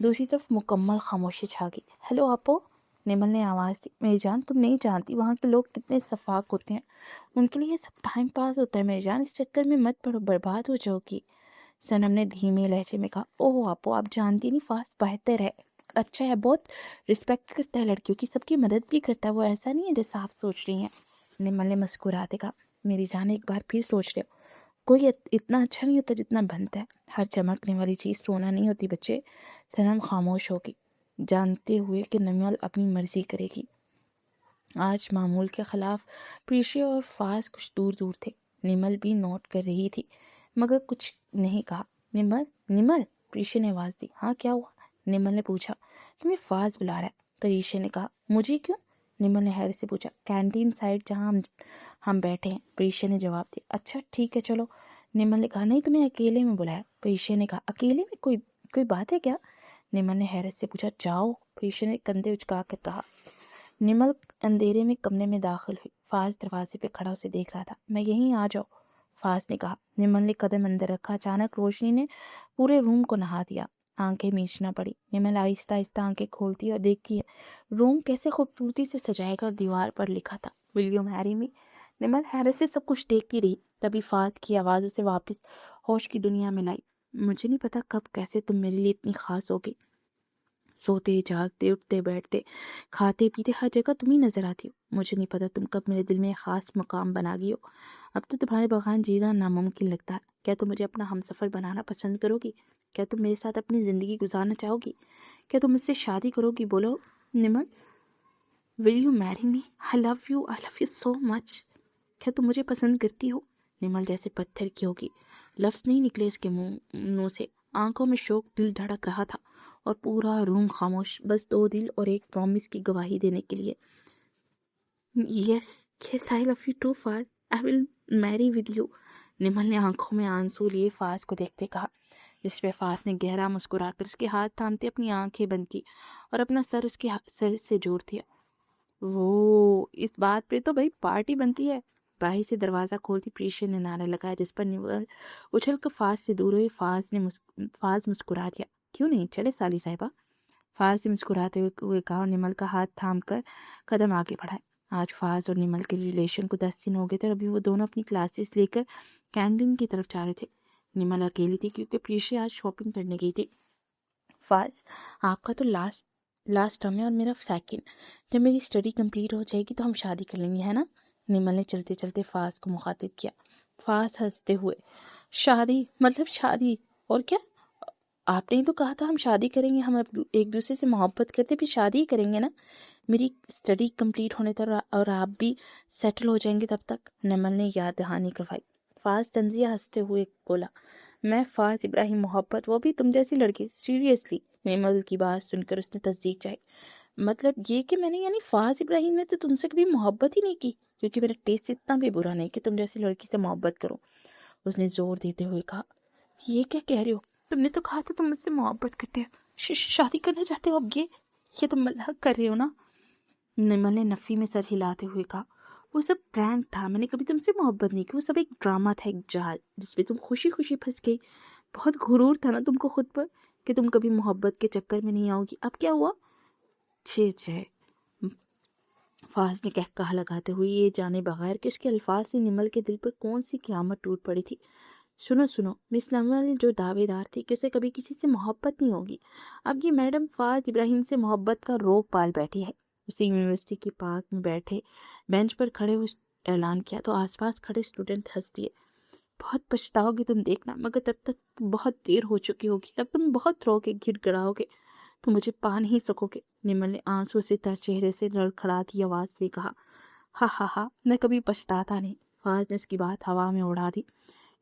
دوسری طرف مکمل خاموشی چھا گئی۔ ہیلو آپو، نمل نے آواز دی۔ میری جان تم نہیں جانتی وہاں کے لوگ کتنے شفاق ہوتے ہیں، ان کے لیے سب ٹائم پاس ہوتا ہے میری جان، اس چکر میں مت پڑو، برباد ہو جاؤ گی۔ صنم نے دھیمے لہجے میں کہا، اوہ آپو آپ جانتی نہیں فاس بہتر ہے، اچھا ہے، بہت رسپیکٹ کرتا ہے لڑکیوں کی، سب کی مدد بھی کرتا ہے، وہ ایسا نہیں ہے جیسا آپ سوچ رہی ہیں۔ نمل نے مسکراتے کہا، میری جان ایک بار پھر سوچ رہے ہو، کوئی اتنا اچھا نہیں ہوتا جتنا بنتا ہے، ہر چمکنے والی چیز سونا نہیں ہوتی بچے۔ صنم خاموش ہو گئی، جانتے ہوئے کہ نمل اپنی مرضی کرے گی۔ آج معمول کے خلاف پریشیا اور فاز کچھ دور دور تھے۔ نمل بھی نوٹ کر رہی تھی مگر کچھ نہیں کہا۔ نمل نمل، پریشیا نے آواز دی۔ ہاں کیا ہوا؟ نمل نے پوچھا۔ تمہیں فاز بلا رہا ہے، پریشیا نے کہا۔ مجھے کیوں؟ نمل نے حیرت سے پوچھا۔ کینٹین سائڈ جہاں ہم بیٹھے ہیں، پریشیا نے جواب دیا۔ اچھا ٹھیک ہے چلو۔ نمل نے کہا، نہیں تمہیں اکیلے میں بلایا۔ پریشیا نے کہا، اکیلے میں؟ کوئی بات ہے کیا؟ نمل نے حیرت سے پوچھا۔ جاؤ، پریشیا نے کندھے اچکا کر کہا۔ نمل اندھیرے میں کمرے میں داخل ہوئی۔ فاز دروازے پہ کھڑا اسے دیکھ رہا تھا۔ میں یہیں آ جاؤ، فاز نے کہا۔ نمل نے قدم اندر رکھا۔ اچانک روشنی نے پورے روم کو نہا دیا۔ آنکھیں میچنا پڑی۔ نمل آہستہ آہستہ آنکھیں کھولتی اور دیکھتی ہے روم کیسے خوبصورتی سے سجائے گا، اور دیوار پر لکھا تھا، ول یو میری می۔ نمل حیرت سے سب کچھ دیکھتی رہی، تبھی فاز کی آواز اسے واپس ہوش کی دنیا میں لائی۔ مجھے نہیں پتا کب کیسے تم میرے لیے اتنی خاص ہوگی، سوتے جاگتے اٹھتے بیٹھتے کھاتے پیتے ہر جگہ تم ہی نظر آتی ہو۔ مجھے نہیں پتا تم کب میرے دل میں ایک خاص مقام بنا گئی ہو، اب تو تمہارے بغیر جینا ناممکن لگتا ہے۔ کیا تم مجھے اپنا ہم سفر بنانا پسند کرو گی؟ کیا تم میرے ساتھ اپنی زندگی گزارنا چاہو گی؟ کیا تم مجھ سے شادی کرو گی؟ بولو نمل، ول یو میری می؟ آئی love you, I love you so مچ۔ کیا تم مجھے پسند کرتی ہو؟ نمل جیسے پتھر کی ہوگی، لفظ نہیں نکلے اس کے منہ سے، آنکھوں میں شوق، دل دھڑک رہا تھا اور پورا روم خاموش، بس دو دل اور ایک پرومس کی گواہی دینے کے لیے۔ یس آئی لو یو ٹو فاز، آئی ول میری ود یو۔ نمل نے آنکھوں میں آنسو لیے فاز کو دیکھتے کہا، جس پہ فاز نے گہرا مسکرا کر اس کے ہاتھ تھامتے اپنی آنکھیں بند کی اور اپنا سر اس کے سر سے جوڑ دیا۔ وہ اس بات پہ تو بھائی پارٹی بنتی ہے۔ باہر سے دروازہ کھولتی پریشیا نے نعرہ لگایا، جس پر نمل اچھل کر فاز سے دور ہوئی۔ فاز مسکرا دیا۔ کیوں نہیں، چلے سالی صاحبہ، فاز سے مسکراتے ہوئے کہا اور نمل کا ہاتھ تھام کر قدم آگے بڑھائے۔ آج فاز اور نمل کے ریلیشن کو 10 دن ہو گئے تھے اور ابھی وہ دونوں اپنی کلاسز لے کر کینٹین کی طرف جا رہے تھے۔ نمل اکیلی تھی کیونکہ پریشیا آج شاپنگ کرنے گئی تھی۔ فاز، آپ کا تو لاسٹ ٹرم ہے اور میرا سیکنڈ، جب میری اسٹڈی کمپلیٹ ہو جائے گی تو ہم شادی کر لیں گے، ہے نا؟ نمل نے چلتے چلتے فاز کو مخاطب کیا۔ فاز ہنستے ہوئے، شادی مطلب شادی، اور کیا؟ آپ نے تو کہا تھا ہم شادی کریں گے، ہم ایک دوسرے سے محبت کرتے پھر شادی ہی کریں گے نا؟ میری اسٹڈی کمپلیٹ ہونے تک اور آپ بھی سیٹل ہو جائیں گے تب تک، نمل نے یاد دہانی کروائی۔ فاز طنزیہ ہنستے ہوئے بولا، میں فاز ابراہیم محبت، وہ بھی تم جیسی لڑکی، سیریسلی؟ نمل کی بات سن کر اس نے تصدیق چاہی۔ مطلب یہ کہ میں نے یعنی فاز ابراہیم نے تو تم سے کبھی محبت ہی نہیں کی، کیونکہ میرا ٹیسٹ اتنا بھی برا نہیں کہ تم جیسی لڑکی سے محبت کرو، اس نے زور دیتے ہوئے کہا۔ یہ کیا کہہ رہے ہو؟ تم نے تو کہا تھا تم مجھ سے محبت کرتے ہو، شادی کرنا چاہتے ہو، اب یہ تم مذاق کر رہے ہو نا؟ نمل نے نفی میں سر ہلاتے ہوئے کہا، وہ سب پرینک تھا، میں نے کبھی تم سے محبت نہیں کی، وہ سب ایک ڈرامہ تھا، ایک جال جس پہ تم خوشی خوشی پھنس گئی۔ بہت غرور تھا نا تم کو خود پر کہ تم کبھی محبت کے چکر میں نہیں آؤ گی، اب کیا ہوا؟ چھ فاز نے کہا لگاتے ہوئے، یہ جانے بغیر کہ اس کے الفاظ سے نمل کے دل پر کون سی قیامت ٹوٹ پڑی تھی۔ سنو، مس نمل جو دعوے دار تھی کہ اسے کبھی کسی سے محبت نہیں ہوگی، اب یہ میڈم فاز ابراہیم سے محبت کا روپ پال بیٹھی ہے۔ اسے یونیورسٹی کے پارک میں بیٹھے بینچ پر کھڑے ہوئے اعلان کیا تو آس پاس کھڑے اسٹوڈنٹ ہنس دیے۔ بہت پچھتاؤ گے تم دیکھنا، مگر تب تک بہت دیر ہو چکی ہوگی، اب تم بہت رو کے گڑ گڑاؤ گے تو مجھے پا نہیں سکو گے، نمل نے آنسو سے تر چہرے سے لڑکھڑاتی آواز سے کہا۔ ہا میں کبھی پچھتاتا نہیں، فاز نے اس کی بات ہوا میں اڑا دی،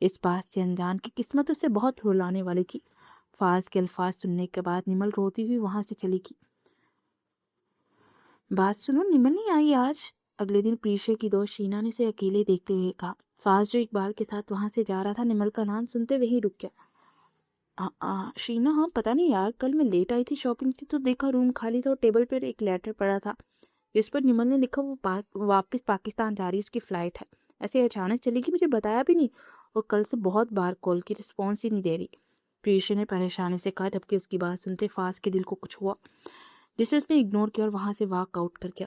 اس بات سے انجان کی قسمت اسے بہت رلانے والی تھی۔ فاز کے الفاظ سننے کے بعد نمل روتی ہوئی وہاں سے چلی گئی۔ بات سنو، نمل نہیں آئی آج؟ اگلے دن پریشیا کی دوست شینا نے اسے اکیلے دیکھتے ہوئے کہا۔ فاز جو اقبال کے ساتھ وہاں سے جا رہا تھا، نمل کا نام سنتے وہی رک گیا۔ شینا، ہاں پتہ نہیں یار، کل میں لیٹ آئی تھی شاپنگ تھی تو دیکھا روم خالی تھا اور ٹیبل پر ایک لیٹر پڑا تھا جس پر نمل نے لکھا وہ واپس پاکستان جا رہی، اس کی فلائٹ ہے، ایسے اچانک چلے گی، مجھے بتایا بھی نہیں، اور کل سے بہت بار کال کی، رسپانس ہی نہیں دے رہی۔ پیشے نے پریشانی سے کہا، جبکہ اس کی بات سنتے فاس کے دل کو کچھ ہوا جسے اس نے اگنور کیا اور وہاں سے واک آؤٹ کر گیا۔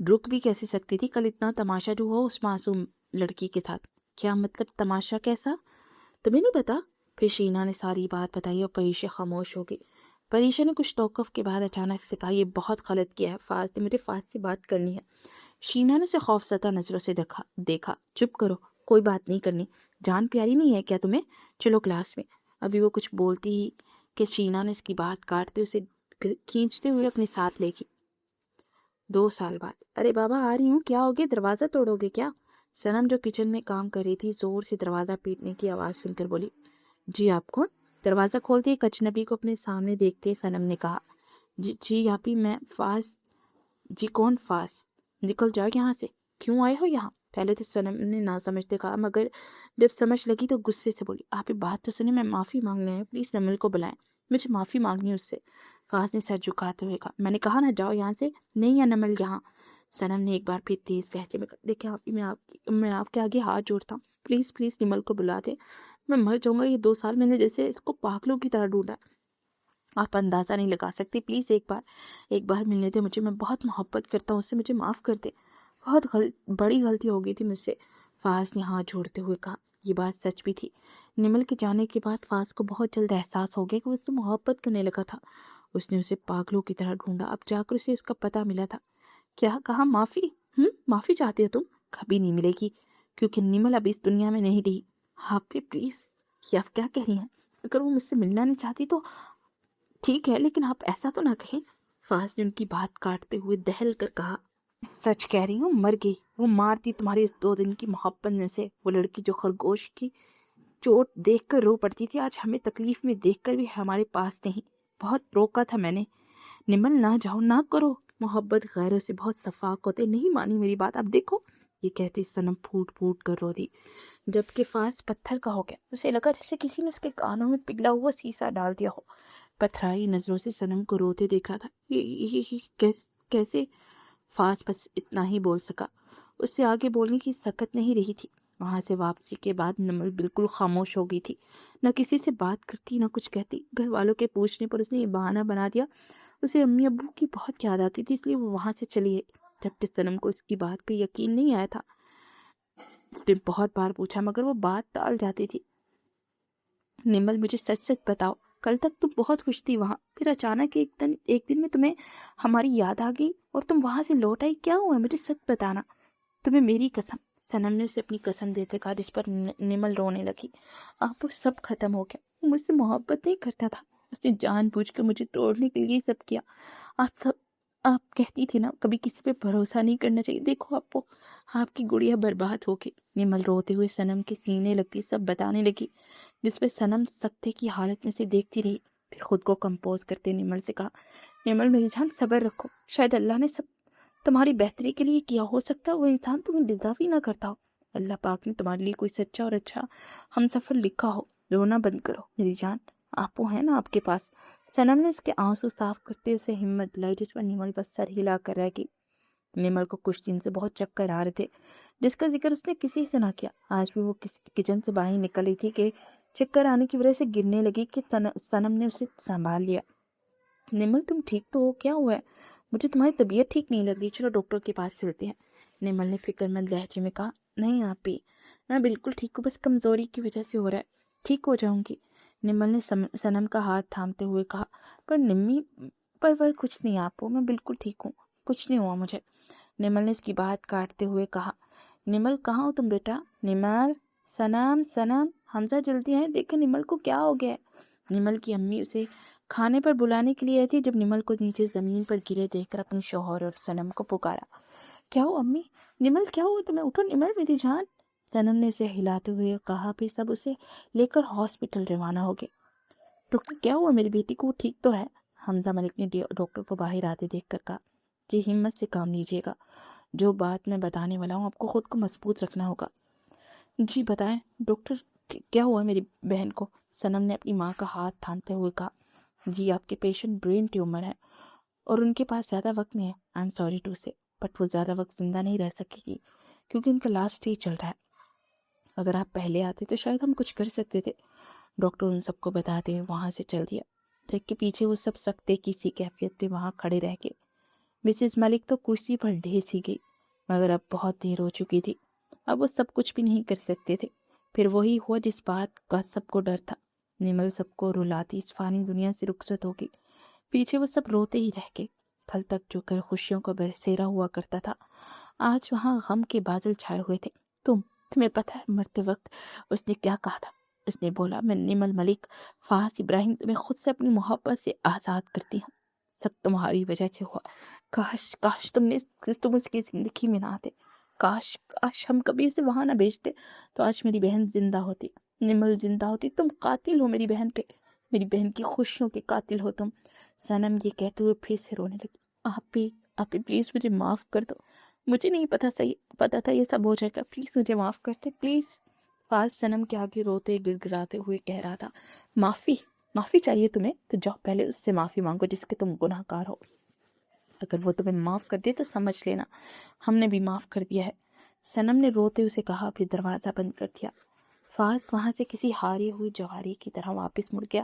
رک بھی کیسے سکتی تھی؟ کل اتنا تماشا جو ہوا اس معصوم لڑکی کے ساتھ۔ کیا مطلب تماشا کیسا؟ تمہیں نہیں پتا؟ پھر شینا نے ساری بات بتائی اور پریشا خاموش ہو گئی۔ پریشا نے کچھ توقف کے بعد اچانک سے کہا، یہ بہت غلط کیا ہے فاس نے، مجھے فاس سے بات کرنی ہے۔ شینا نے اسے خوف زدہ نظروں سے دیکھا۔ چپ کرو، کوئی بات نہیں کرنی، جان پیاری نہیں ہے کیا تمہیں؟ چلو کلاس میں۔ ابھی وہ کچھ بولتی ہی کہ شینا نے اس کی بات کاٹتے اسے کھینچتے ہوئے اپنے ساتھ لے گئی۔ 2 سال بعد۔ ارے بابا آ رہی ہوں، کیا ہو گیا؟ دروازہ توڑو گے کیا؟ سنم جو کچن میں کام کر رہی تھی زور سے دروازہ پیٹنے کی آواز سن کر بولی۔ جی آپ کون؟ دروازہ کھولتے ایک اجنبی کو اپنے سامنے دیکھتے سنم نے کہا۔ جی آپی میں فاس۔ جی کون فاس؟ نکل جاؤ یہاں سے، کیوں آئے ہو یہاں؟ پہلے تو سنم نے نہ سمجھتے کہا، مگر جب سمجھ لگی تو غصے سے بولی، آپ بات تو سنیں، میں معافی مانگنے ہیں، پلیز نمل کو بلائیں، مجھے معافی مانگنی ہے اس سے۔ فاس نے سر جھکاتے ہوئے کہا، میں نے کہا نا جاؤ یہاں سے، نہیں ہے نمل یہاں۔ سنم نے ایک بار پھر تیز لہجے میں کہا، دیکھیں آپی میں آپ کے آگے ہاتھ جوڑتا ہوں، پلیز پلیز نمل کو بلا دے، میں مر جاؤں گا۔ یہ 2 سال میں نے جیسے اس کو پاگلوں کی طرح ڈھونڈا، آپ اندازہ نہیں لگا سکتے، پلیز ایک بار ملنے دے مجھے، میں بہت محبت کرتا ہوں اس سے، مجھے معاف کر دے، بہت بڑی غلطی ہو گئی تھی مجھ سے۔ فاس نے ہاتھ جوڑتے ہوئے کہا۔ یہ بات سچ بھی تھی۔ نمل کے جانے کے بعد فاس کو بہت جلد احساس ہو گیا کہ وہ اس سے محبت کرنے لگا تھا۔ اس نے اسے پاگلوں کی طرح ڈھونڈا، اب جا کر اسے اس کا پتہ ملا تھا۔ کیا کہا؟ معافی؟ معافی چاہتے ہو تم؟ کبھی نہیں ملے گی، کیونکہ نمل اب اس دنیا میں نہیں رہی۔ آپ بھی پلیز، یہ آپ کیا کہہ رہی ہیں؟ اگر وہ مجھ سے ملنا نہیں چاہتی تو ٹھیک ہے، لیکن آپ ایسا تو نہ کہیں۔ فاس نے ان کی بات کاٹتے ہوئے دہل کر کہا، سچ کہہ رہی ہوں، مر گئی وہ، مارتی تمہاری اس 2 دن کی محبت میں سے۔ وہ لڑکی جو خرگوش کی چوٹ دیکھ کر رو پڑتی تھی، آج ہمیں تکلیف میں دیکھ کر بھی ہمارے پاس نہیں۔ بہت روکا تھا میں نے، نمل نہ جاؤ، نہ کرو محبت، غیروں سے بہت تفاق ہوتے، نہیں مانی میری بات، اب دیکھو۔ یہ کہتی سنم پھوٹ پھوٹ کر رو دی، جبکہ فاس پتھر کا ہو گیا۔ اسے لگا جیسے کسی نے اس کے کانوں میں پگھلا ہوا سیسا ڈال دیا ہو۔ پتھرائی نظروں سے سنم کو روتے دیکھ رہا تھا۔ یہ کیسے؟ فاس بس اتنا ہی بول سکا، اس سے آگے بولنے کی سکت نہیں رہی تھی۔ وہاں سے واپسی کے بعد نمل بالکل خاموش ہو گئی تھی، نہ کسی سے بات کرتی نہ کچھ کہتی۔ گھر والوں کے پوچھنے پر اس نے یہ بہانہ بنا دیا اسے امی ابو کی بہت یاد آتی تھی، اس لیے وہ وہاں سے چلی گئی۔ جبکہ سنم کو اس کی بات پہ یقین نہیں آیا تھا۔ اس نے بہت بار پوچھا مگر وہ بات ٹال جاتی تھی۔ نمل مجھے سچ سچ بتاؤ، کل تک تم بہت خوش تھی وہاں، پھر اچانک ایک دن میں تمہیں ہماری یاد آ گئی اور تم وہاں سے لوٹ آئی، کیا ہوا؟ مجھے سچ بتانا، تمہیں میری قسم۔ سنم نے اسے اپنی قسم دیتے کہا، جس پر نمل رونے لگی۔ آپ وہ سب ختم ہو گیا، وہ مجھ سے محبت نہیں کرتا تھا، اس نے جان بوجھ کر مجھے توڑنے کے لیے سب کیا۔ آپ کہتی تھی نا کبھی کسی پہ بھروسہ نہیں کرنا چاہیے، دیکھو آپ کی گڑیا برباد ہو گئی۔ نمل روتے ہوئے سنم کے سینے لگتی سب بتانے لگی، جس پہ سنم سکتے کی حالت میں سے دیکھتی رہی۔ پھر خود کو کمپوز کرتے نمل سے کہا، نمل میری جان صبر رکھو، شاید اللہ نے سب تمہاری بہتری کے لیے کیا، ہو سکتا ہے وہ انسان تمہیں ڈیزرو ہی نہ کرتا ہو، اللہ پاک نے تمہارے لیے کوئی سچا اور اچھا ہم سفر لکھا ہو، رونا بند کرو میری جان، آپ وہ ہیں نا آپ کے پاس۔ سنم نے اس کے آنسو صاف کرتے اسے ہمت دلائی، جس پر نمل بس سر ہلا کر رہ گئی۔ نمل کو کچھ دن سے بہت چکر آ رہے تھے، جس کا ذکر اس نے کسی سے نہ کیا۔ آج بھی وہ کچن سے باہر نکل رہی تھی کہ چکر آنے کی وجہ سے گرنے لگی کہ سنم نے اسے سنبھال لیا۔ نمل تم ٹھیک تو ہو؟ کیا ہوا ہے؟ مجھے تمہاری طبیعت ٹھیک نہیں لگ رہی، چلو ڈاکٹر کے پاس چلتے ہیں۔ نمل نے فکر مند لہجے میں کہا، نہیں آپ ہی، میں بالکل ٹھیک ہوں، بس کمزوری کی وجہ سے ہو رہا ہے، ٹھیک ہو جاؤں گی۔ نمل نے سنم کا ہاتھ تھامتے ہوئے کہا، پر نمی پر کچھ نہیں آپ ہو، میں بالکل ٹھیک ہوں، کچھ نہیں ہوا مجھے۔ نمل نے اس کی بات کاٹتے ہوئے کہا، نمل کہاں ہو تم بیٹا؟ نمل، سنم، حمزہ جلدی آئے، دیکھیں نمل کو کیا ہو گیا ہے۔ نمل کی امی اسے کھانے پر بلانے کے لیے آئی تھی، جب نمل کو نیچے زمین پر گرے دیکھ کر اپنے شوہر اور سنم کو پکارا، کیا ہو امی؟ نمل کیا ہوا تمہیں؟ اٹھو نمل میری جان۔ سنم نے اسے ہلاتے ہوئے کہا، پھر سب اسے لے کر ہاسپٹل روانہ ہو گئے۔ ڈاکٹر کیا ہوا میری بیٹی کو؟ وہ ٹھیک تو ہے؟ حمزہ ملک نے ڈاکٹر کو باہر آتے دیکھ کر کہا، جی ہمت سے کام لیجیے گا، جو بات میں بتانے والا ہوں آپ کو خود کو مضبوط رکھنا ہوگا۔ جی بتائیں ڈاکٹر، کیا ہوا میری بہن کو؟ سنم نے اپنی ماں کا ہاتھ تھامتے ہوئے کہا، جی آپ کے پیشنٹ برین ٹیومر ہے اور ان کے پاس زیادہ وقت نہیں ہے، آئی ایم سوری ٹو سے، بٹ وہ زیادہ وقت زندہ نہیں رہ سکے گی کیونکہ ان کا لاسٹ اسٹیج چل رہا ہے۔ اگر آپ پہلے آتے تو شاید ہم کچھ کر سکتے تھے، ڈاکٹر ان سب کو بتاتے ہوئے وہاں سے چل دیا۔ دیکھ کے پیچھے وہ سب سکتے کی سی کیفیت پہ وہاں کھڑے رہ گئے۔ مسز ملک تو کرسی پر ڈھیر سی گئی، مگر اب بہت دیر ہو چکی تھی، اب وہ سب کچھ بھی نہیں کر سکتے تھے۔ پھر وہی ہوا جس بات کا سب کو ڈر تھا، نمل سب کو رلاتی اس فانی دنیا سے رخصت ہوگی۔ پیچھے وہ سب روتے ہی رہ گئے۔ کل تک جو گھر خوشیوں کا برسیرا ہوا کرتا تھا، آج وہاں غم کے بادل چھائے ہوئے تھے۔ تمہیں پتہ ہے مرتے وقت اس نے کیا کہا تھا؟ اس نے بولا، میں نمل ملک فہد ابراہیم تمہیں خود سے اپنی محبت سے آزاد کرتی ہوں، سب تمہاری وجہ سے ہوا۔ کاش تم اس کی زندگی میں نہ آتے، کاش ہم کبھی اسے وہاں نہ بھیجتے، تو آج میری بہن زندہ ہوتی، نمل زندہ ہوتی۔ تم قاتل ہو میری بہن پہ، میری بہن کی خوشیوں کے قاتل ہو تم۔ صنم یہ کہتے ہوئے پھر سے رونے لگی۔ آپ بھی پلیز مجھے معاف کر دو، مجھے نہیں پتا تھا یہ سب ہو جائے گا، پلیز مجھے معاف کر دے پلیز۔ فاز صنم کے آگے روتے گڑ گڑاتے ہوئے کہہ رہا تھا، معافی چاہیے تمہیں تو جاؤ پہلے اس سے معافی مانگو جس کے تم گناہ گار ہو۔ اگر وہ تمہیں معاف کر دے تو سمجھ لینا ہم نے بھی معاف کر دیا ہے۔ صنم نے روتے اسے کہا، پھر دروازہ بند کر دیا۔ فہد وہاں سے کسی ہاری ہوئی جواری کی طرح واپس مڑ گیا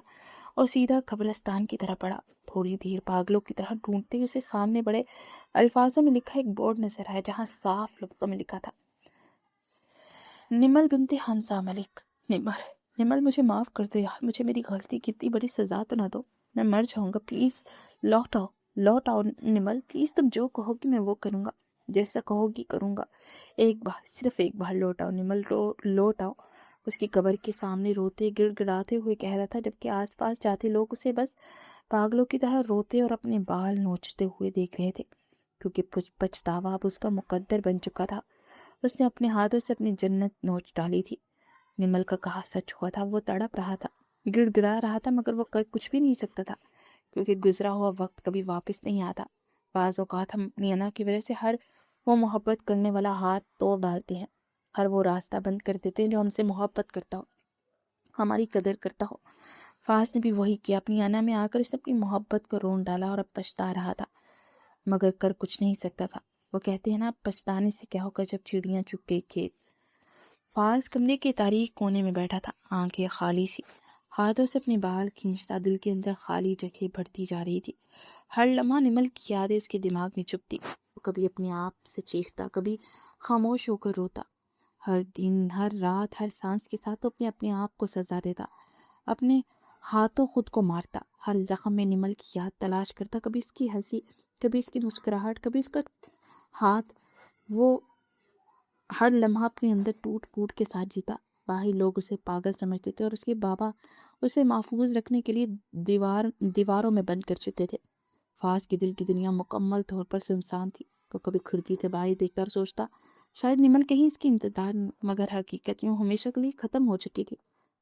اور سیدھا قبرستان کی طرف بڑھا۔ تھوڑی دیر پاگلوں کی طرح ڈھونڈتے ہی اسے سامنے بڑے الفاظوں میں لکھا ایک بورڈ نظر آیا، جہاں صاف لفظوں میں لکھا تھا، نمل بنت حمزہ ملک۔ نمل مجھے معاف کر دو یار، مجھے میری غلطی کی اتنی بڑی سزا تو نہ دو، میں مر جاؤں گا، پلیز لوٹ آؤ نمل، پلیز تم جو کہو گی میں وہ کروں گا، جیسا کہو گی کروں گا، صرف ایک بار لوٹ آؤ نمل، لوٹ آؤ۔ اس کی قبر کے سامنے روتے گڑ گڑاتے ہوئے کہہ رہا تھا، جبکہ آس پاس جاتے لوگ اسے بس پاگلوں کی طرح روتے اور اپنے بال نوچتے ہوئے دیکھ رہے تھے، کیونکہ پچھتاوا اب اس کا مقدر بن چکا تھا۔ اس نے اپنے ہاتھوں سے اپنی جنت نوچ ڈالی تھی۔ نمل کا کہا سچ ہوا تھا، وہ تڑپ رہا تھا، گڑ گڑا رہا تھا، مگر وہ کچھ بھی نہیں سکتا تھا، کیونکہ گزرا ہوا وقت کبھی واپس نہیں آتا۔ بعض اوقات ہم اپنی انا کی وجہ سے ہر وہ محبت کرنے والا ہاتھ توڑ ڈالتے ہیں، ہر وہ راستہ بند کر دیتے ہیں جو ہم سے محبت کرتا ہو، ہماری قدر کرتا ہو۔ فاز نے بھی وہی کیا، اپنی انا میں آ کر اس نے اپنی محبت کو رون ڈالا اور اب پچھتا رہا تھا، مگر کر کچھ نہیں سکتا تھا۔ وہ کہتے ہیں نا، پچھتانے سے کیا ہوگا جب چڑیاں چگ گئی کھیت۔ فاز کمرے کے تاریک کونے میں بیٹھا تھا، آنکھیں خالی سی، ہاتھوں سے اپنے بال کھینچتا، دل کے اندر خالی جگہ بڑھتی جا رہی تھی۔ ہر لمحہ نمل کی یادیں اس کے دماغ میں چپتی، وہ کبھی اپنے آپ سے چیختا، کبھی خاموش ہو کر روتا۔ ہر دن، ہر رات، ہر سانس کے ساتھ وہ اپنے آپ کو سزا دیتا، اپنے ہاتھوں خود کو مارتا، ہر رقم میں نمل کی یاد تلاش کرتا، کبھی اس کی ہنسی، کبھی اس کی مسکراہٹ، کبھی اس کا ہاتھ۔ وہ ہر لمحہ اپنے اندر ٹوٹ پھوٹ کے ساتھ جیتا۔ باہر لوگ اسے پاگل سمجھتے تھے اور اس کے بابا اسے محفوظ رکھنے کے لیے دیواروں میں بند کر چکے تھے۔ فاز کی دل کی دنیا مکمل طور پر سنسان تھی۔ وہ کبھی کھڑکی سے باہر دیکھ کر سوچتا، شاید نمل کہیں اس کی انتظار میں، مگر حقیقت یوں ہمیشہ کے لیے ختم ہو چکی تھی۔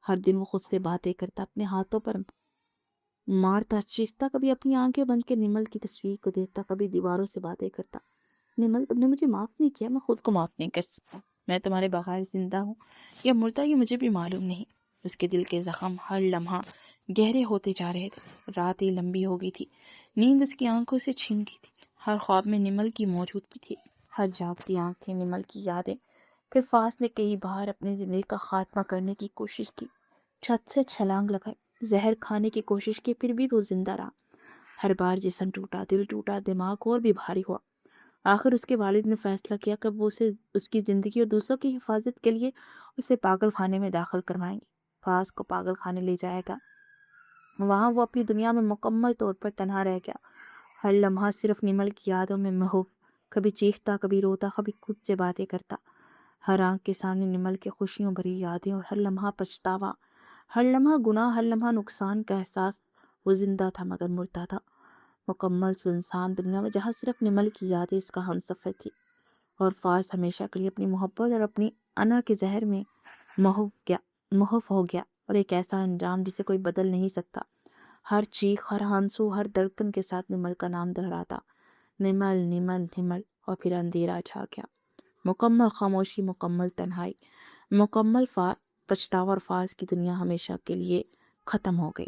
ہر دن وہ خود سے باتیں کرتا، اپنے ہاتھوں پر مارتا، چیختا، کبھی اپنی آنکھیں بند کے نمل کی تصویر کو دیکھتا، کبھی دیواروں سے باتیں کرتا۔ نمل، تم نے مجھے معاف نہیں کیا، میں خود کو معاف نہیں کر سکتا، میں تمہارے بغیر زندہ ہوں یا مردہ یہ مجھے بھی معلوم نہیں۔ اس کے دل کے زخم ہر لمحہ گہرے ہوتے جا رہے تھے، راتیں لمبی ہو گئی تھی، نیند اس کی آنکھوں سے چھن گئی تھی، ہر خواب میں نمل کی موجودگی تھی، ہر جاگتی آنکھیں نمل کی یادیں۔ پھر فاز نے کئی بار اپنی زندگی کا خاتمہ کرنے کی کوشش کی، چھت سے چھلانگ لگائی، زہر کھانے کی کوشش کی، پھر بھی وہ زندہ رہا۔ ہر بار جسم ٹوٹا، دل ٹوٹا، دماغ اور بھی بھاری ہوا۔ آخر اس کے والد نے فیصلہ کیا کہ وہ اسے اس کی زندگی اور دوسروں کی حفاظت کے لیے اسے پاگل خانے میں داخل کروائیں گے۔ فاز کو پاگل خانے لے جائے گا، وہاں وہ اپنی دنیا میں مکمل طور پر تنہا رہ گیا، ہر لمحہ صرف نمل کی یادوں میں محو، کبھی چیختا، کبھی روتا، کبھی خود سے باتیں کرتا، ہر آنکھ کے سامنے نمل کے خوشیوں بھری یادیں اور ہر لمحہ پچھتاوا، ہر لمحہ گناہ، ہر لمحہ نقصان کا احساس۔ وہ زندہ تھا مگر مردہ تھا، مکمل سنسان دنیا میں جہاں صرف نمل کی یادیں اس کا ہم سفر تھی، اور فاز ہمیشہ کے لیے اپنی محبت اور اپنی انا کے زہر میں محو ہو گیا، اور ایک ایسا انجام جسے کوئی بدل نہیں سکتا۔ ہر چیخ، ہر ہنسو، ہر دھڑکن کے ساتھ نمل کا نام دہراتا، نمل نمل نمل، اور پھر اندھیرا چھا گیا، مکمل خاموشی، مکمل تنہائی، مکمل پچھتاوا، اور فاز کی دنیا ہمیشہ کے لیے ختم ہو گئی۔